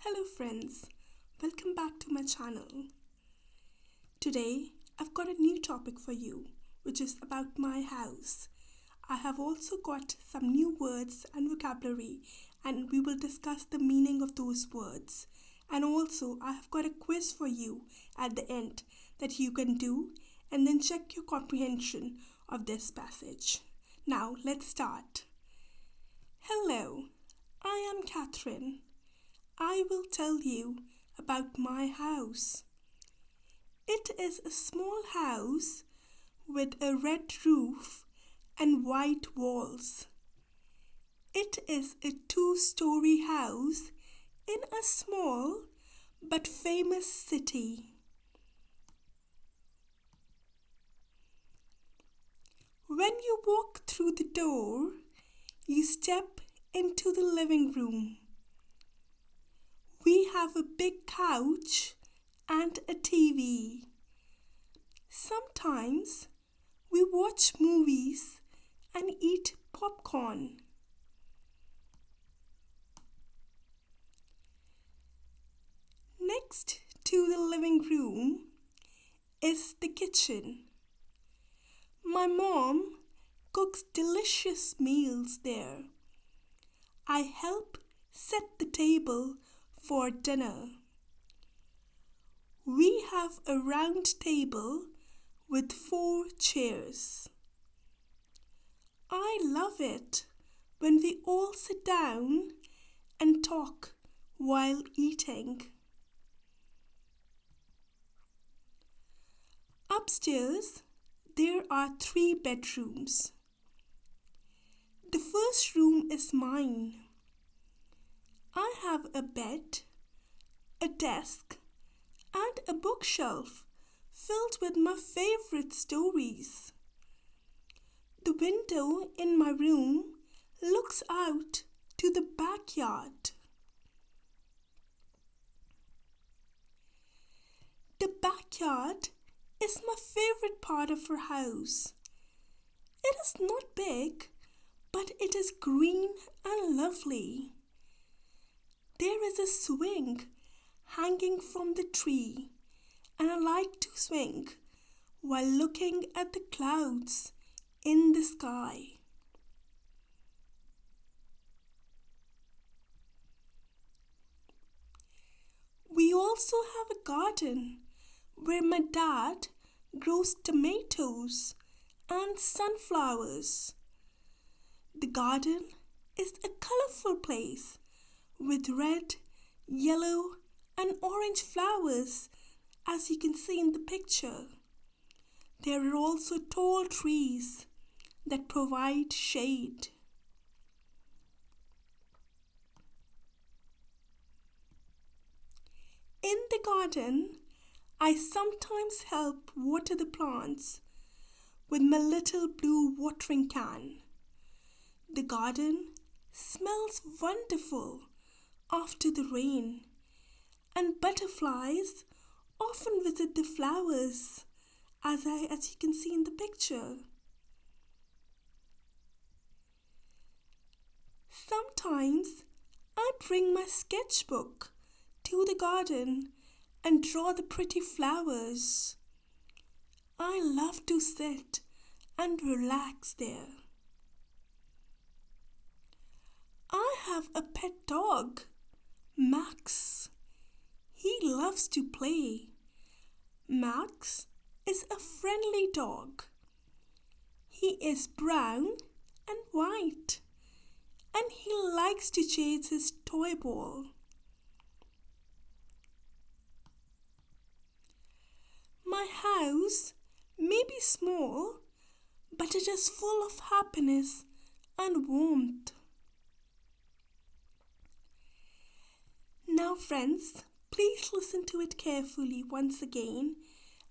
Hello friends, welcome back to my channel. Today I've got a new topic for you, which is about my house. I have also got some new words and vocabulary, and we will discuss the meaning of those words. And also I have got a quiz for you at the end that you can do and then check your comprehension of this passage. Now let's start. Hello, I am Catherine. I will tell you about my house. It is a small house with a red roof and white walls. It is a two-story house in a small but famous city. When you walk through the door, you step into the living room. We have a big couch and a TV. Sometimes we watch movies and eat popcorn. Next to the living room is the kitchen. My mom cooks delicious meals there. I help set the table for dinner. We have a round table with 4 chairs. I love it when we all sit down and talk while eating. Upstairs, there are 3 bedrooms. The first room is mine. I have a bed, a desk, and a bookshelf filled with my favorite stories. The window in my room looks out to the backyard. The backyard is my favorite part of our house. It is not big, but it is green and lovely. There is a swing hanging from the tree, and I like to swing while looking at the clouds in the sky. We also have a garden where my dad grows tomatoes and sunflowers. The garden is a colorful place with red, yellow, and orange flowers, as you can see in the picture. There are also tall trees that provide shade. In the garden, I sometimes help water the plants with my little blue watering can. The garden smells wonderful after the rain, and butterflies often visit the flowers as you can see in the picture. Sometimes I bring my sketchbook to the garden and draw the pretty flowers. I love to sit and relax there. I have a pet dog, Max. He loves to play. Max is a friendly dog. He is brown and white, and he likes to chase his toy ball. My house may be small, but it is full of happiness and warmth. Now friends, please listen to it carefully once again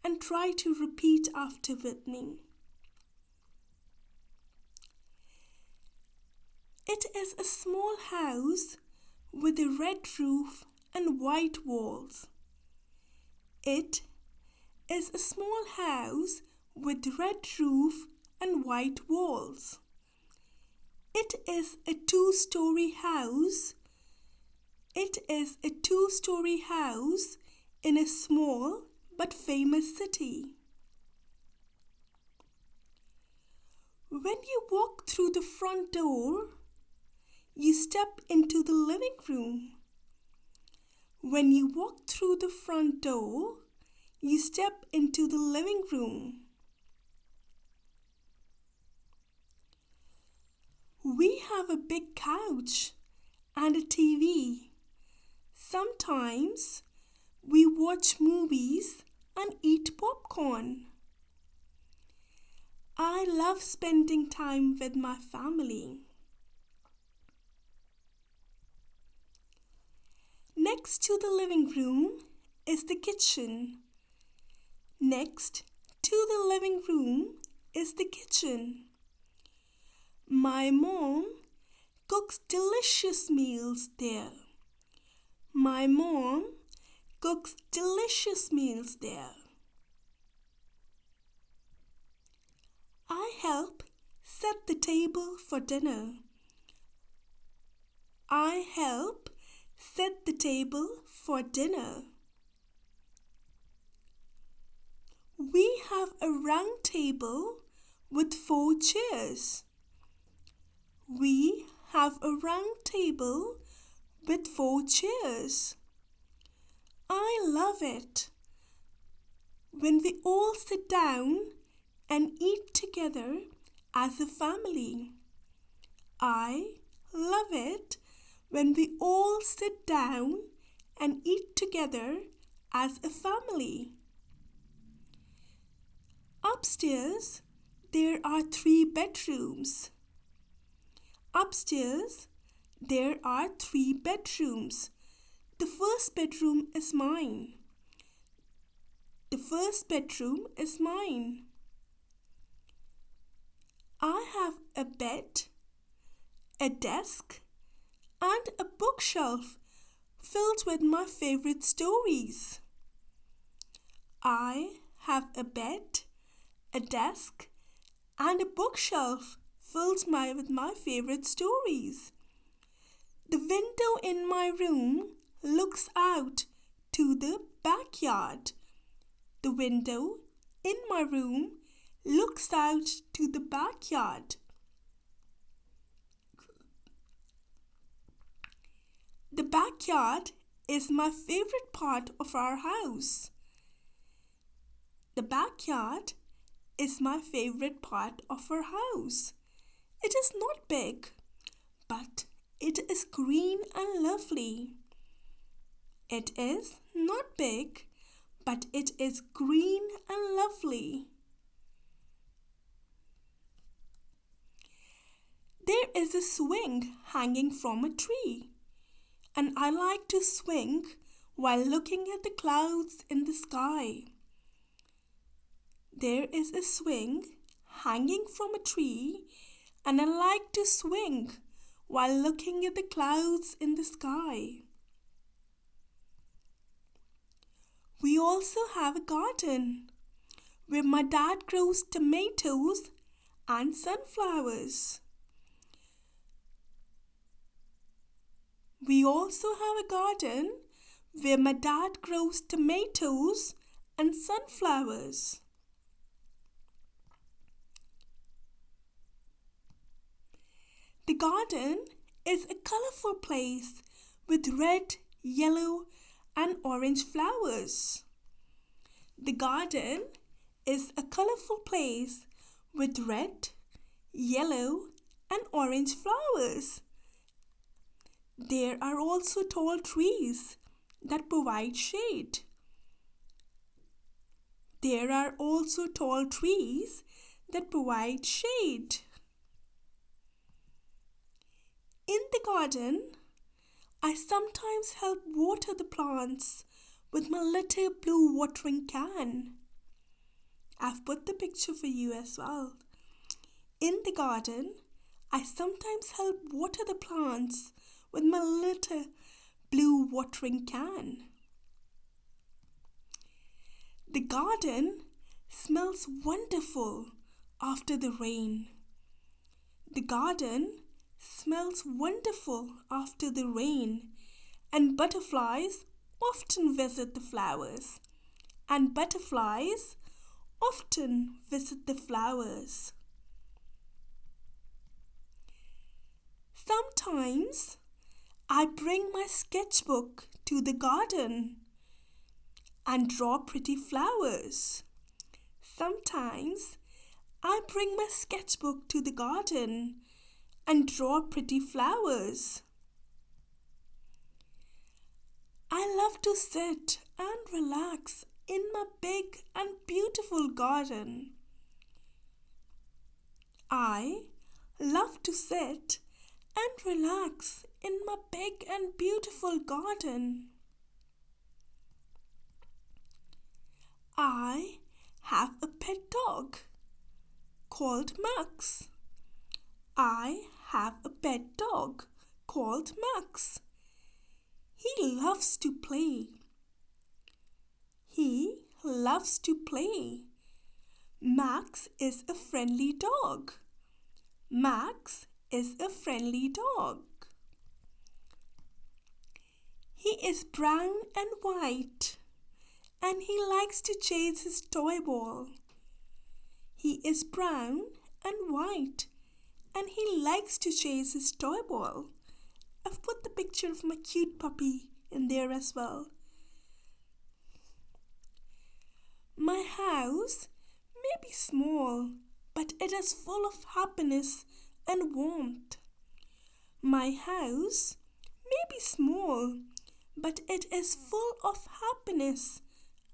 and try to repeat after with me. It is a small house with a red roof and white walls. It is a small house with red roof and white walls. It is a two-story house It is a two-story house in a small but famous city. When you walk through the front door, you step into the living room. When you walk through the front door, you step into the living room. We have a big couch and a TV. Sometimes we watch movies and eat popcorn. I love spending time with my family. Next to the living room is the kitchen. Next to the living room is the kitchen. My mom cooks delicious meals there. My mom cooks delicious meals there. I help set the table for dinner. I help set the table for dinner. We have a round table with 4 chairs. We have a round table with 4 chairs. I love it when we all sit down and eat together as a family. I love it when we all sit down and eat together as a family. Upstairs, there are 3 bedrooms. Upstairs, there are 3 bedrooms. The first bedroom is mine. The first bedroom is mine. I have a bed, a desk, and a bookshelf filled with my favorite stories. I have a bed, a desk, and a bookshelf filled with my favorite stories. The window in my room looks out to the backyard. The window in my room looks out to the backyard. The backyard is my favorite part of our house. The backyard is my favorite part of our house. It is not big, but it is green and lovely. It is not big, but it is green and lovely. There is a swing hanging from a tree, and I like to swing while looking at the clouds in the sky. There is a swing hanging from a tree, and I like to swing while looking at the clouds in the sky. We also have a garden where my dad grows tomatoes and sunflowers. We also have a garden where my dad grows tomatoes and sunflowers. The garden is a colorful place with red, yellow, and orange flowers. The garden is a colorful place with red, yellow, and orange flowers. There are also tall trees that provide shade. There are also tall trees that provide shade. In the garden, I sometimes help water the plants with my little blue watering can. I've put the picture for you as well. In the garden, I sometimes help water the plants with my little blue watering can. The garden smells wonderful after the rain. The garden smells wonderful after the rain, And butterflies often visit the flowers. And butterflies often visit the flowers. Sometimes I bring my sketchbook to the garden and draw pretty flowers. Sometimes I bring my sketchbook to the garden and draw pretty flowers. I love to sit and relax in my big and beautiful garden. I love to sit and relax in my big and beautiful garden. I have a pet dog called Max. I have a pet dog called Max. He loves to play. He loves to play. Max is a friendly dog. Max is a friendly dog. He is brown and white, and he likes to chase his toy ball. He is brown and white, and he likes to chase his toy ball. I've put the picture of my cute puppy in there as well. My house may be small, but it is full of happiness and warmth. My house may be small, but it is full of happiness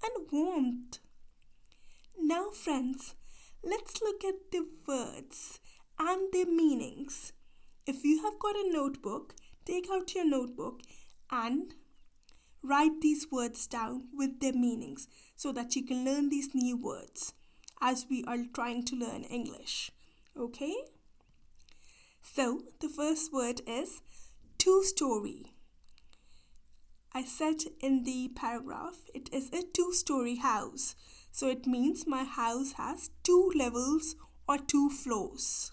and warmth. Now, friends, let's look at the words and their meanings. If you have got a notebook, take out your notebook and write these words down with their meanings so that you can learn these new words as we are trying to learn English. Okay? So, the first word is two-story. I said in the paragraph, it is a two-story house. So, it means my house has 2 levels or 2 floors.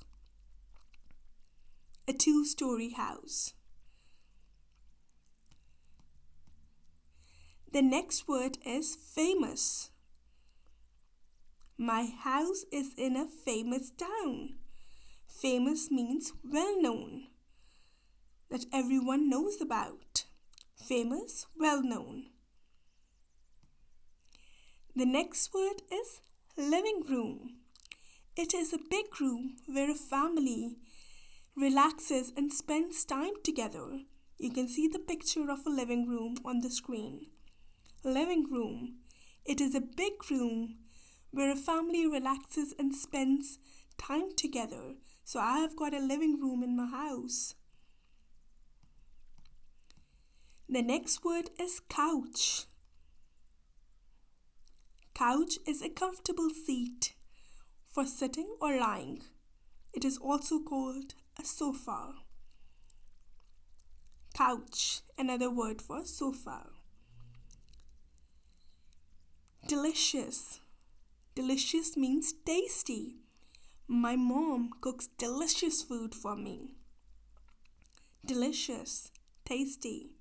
A two-story house. The next word is famous. My house is in a famous town. Famous means well known, that everyone knows about. Famous, well known. The next word is living room. It is a big room where a family relaxes and spends time together. You can see the picture of a living room on the screen. Living room. It is a big room where a family relaxes and spends time together. So I have got a living room in my house. The next word is couch. Couch is a comfortable seat for sitting or lying. It is also called a sofa. Couch, another word for sofa. Delicious. Delicious means tasty. My mom cooks delicious food for me. Delicious, tasty.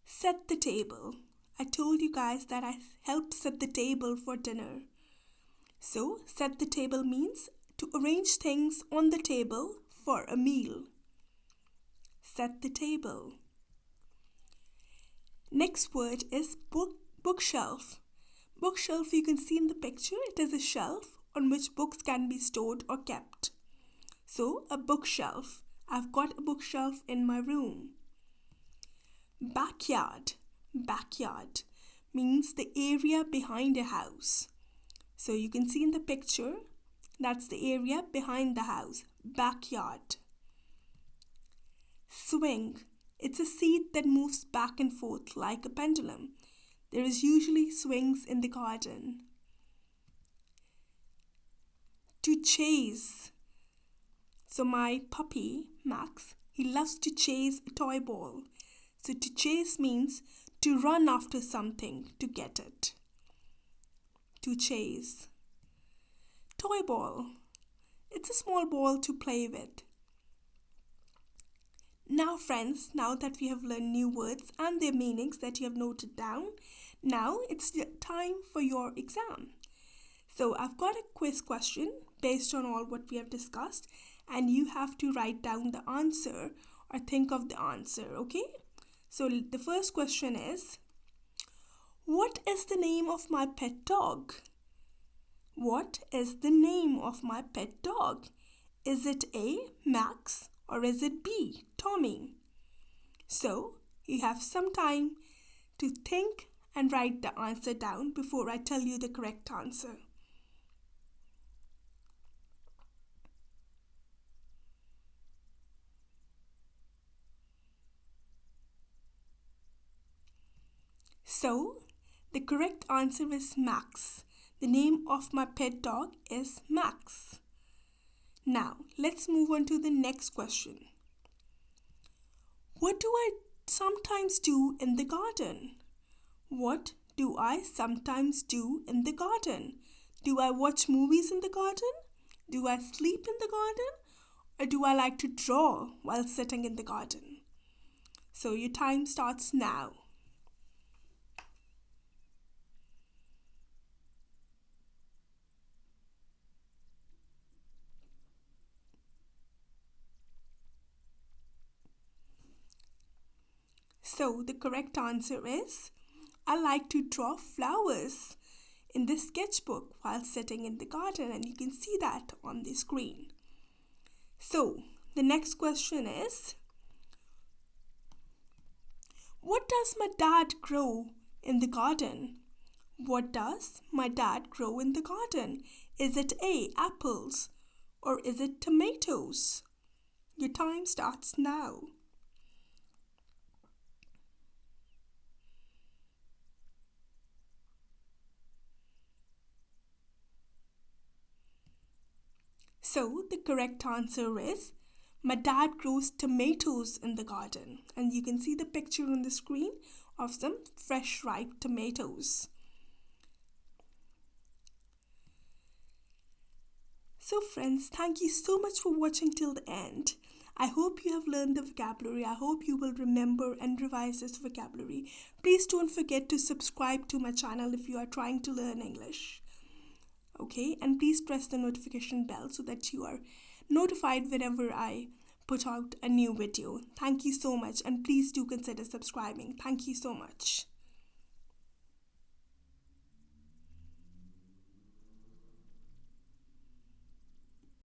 Set the table. I told you guys that I helped set the table for dinner. So, set the table means to arrange things on the table for a meal. Set the table. Next word is bookshelf. Bookshelf, you can see in the picture, it is a shelf on which books can be stored or kept. So, a bookshelf. I've got a bookshelf in my room. Backyard. Backyard means the area behind a house. So, you can see in the picture, that's the area behind the house. Backyard. Swing. It's a seat that moves back and forth like a pendulum. There is usually swings in the garden. To chase. So my puppy, Max, he loves to chase a toy ball. So to chase means to run after something to get it. To chase. Toy ball. It's a small ball to play with. Now, friends, now that we have learned new words and their meanings that you have noted down, now it's time for your exam. So I've got a quiz question based on all what we have discussed, and you have to write down the answer or think of the answer, okay? So the first question is, what is the name of my pet dog? What is the name of my pet dog? Is it A, Max, or is it B, Tommy? So you have some time to think and write the answer down before I tell you the correct answer. So the correct answer is Max. The name of my pet dog is Max. Now, let's move on to the next question. What do I sometimes do in the garden? What do I sometimes do in the garden? Do I watch movies in the garden? Do I sleep in the garden? Or do I like to draw while sitting in the garden? So your time starts now. So the correct answer is, I like to draw flowers in the sketchbook while sitting in the garden, and you can see that on the screen. So the next question is, what does my dad grow in the garden? What does my dad grow in the garden? Is it A, apples, or is it tomatoes? Your time starts now. So the correct answer is, my dad grows tomatoes in the garden, and you can see the picture on the screen of some fresh ripe tomatoes. So friends, thank you so much for watching till the end. I hope you have learned the vocabulary. I hope you will remember and revise this vocabulary. Please don't forget to subscribe to my channel if you are trying to learn English. Okay, and please press the notification bell so that you are notified whenever I put out a new video. Thank you so much, and please do consider subscribing. Thank you so much.